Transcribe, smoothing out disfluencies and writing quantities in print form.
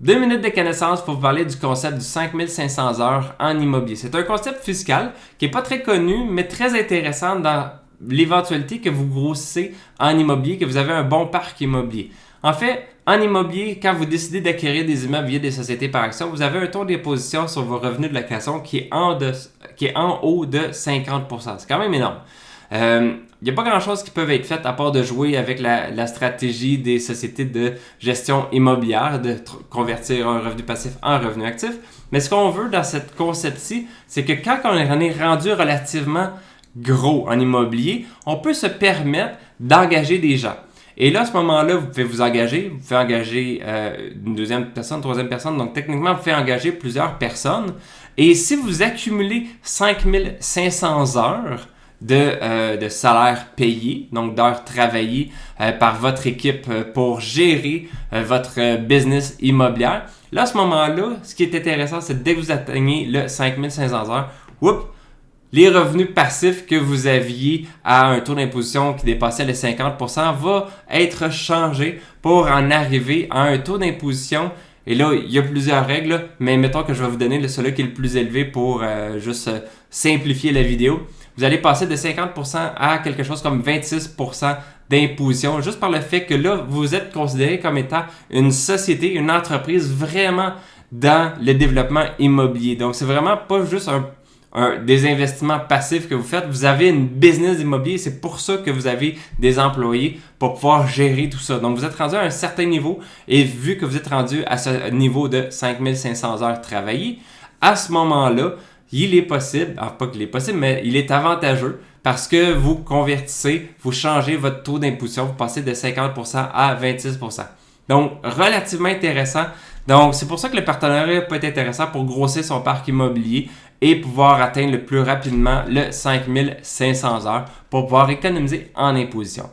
2 minutes de connaissance pour vous parler du concept du 5500 heures en immobilier. C'est un concept fiscal qui n'est pas très connu, mais très intéressant dans l'éventualité que vous grossissez en immobilier, que vous avez un bon parc immobilier. En fait, en immobilier, quand vous décidez d'acquérir des immeubles via des sociétés par action, vous avez un taux d'imposition sur vos revenus de location qui est en haut de 50%. C'est quand même énorme. Il n'y a pas grand-chose qui peut être fait à part de jouer avec la stratégie des sociétés de gestion immobilière, de convertir un revenu passif en revenu actif. Mais ce qu'on veut dans cette concept-ci, c'est que quand on est rendu relativement gros en immobilier, on peut se permettre d'engager des gens. Et là, à ce moment-là, vous pouvez vous pouvez engager une deuxième personne, troisième personne. Donc, techniquement, vous pouvez engager plusieurs personnes. Et si vous accumulez 5500 heures de salaire payé, donc d'heures travaillées par votre équipe pour gérer votre business immobilière, là, à ce moment-là, ce qui est intéressant, c'est dès que vous atteignez le 5500 heures, les revenus passifs que vous aviez à un taux d'imposition qui dépassait les 50% va être changé pour en arriver à un taux d'imposition. Et là, il y a plusieurs règles, mais mettons que je vais vous donner celui qui est le plus élevé pour juste simplifier la vidéo. Vous allez passer de 50% à quelque chose comme 26% d'imposition, juste par le fait que là, vous êtes considéré comme étant une société, une entreprise vraiment dans le développement immobilier. Donc, c'est vraiment pas juste des investissements passifs que vous faites. Vous avez une business immobilier, c'est pour ça que vous avez des employés pour pouvoir gérer tout ça. Donc, vous êtes rendu à un certain niveau et vu que vous êtes rendu à ce niveau de 5500 heures travaillées, à ce moment-là, il est possible, pas qu'il est possible, mais il est avantageux parce que vous convertissez, vous changez votre taux d'imposition, vous passez de 50% à 26%. Donc, relativement intéressant. Donc, c'est pour ça que le partenariat peut être intéressant pour grossir son parc immobilier et pouvoir atteindre le plus rapidement le 5500 heures pour pouvoir économiser en imposition.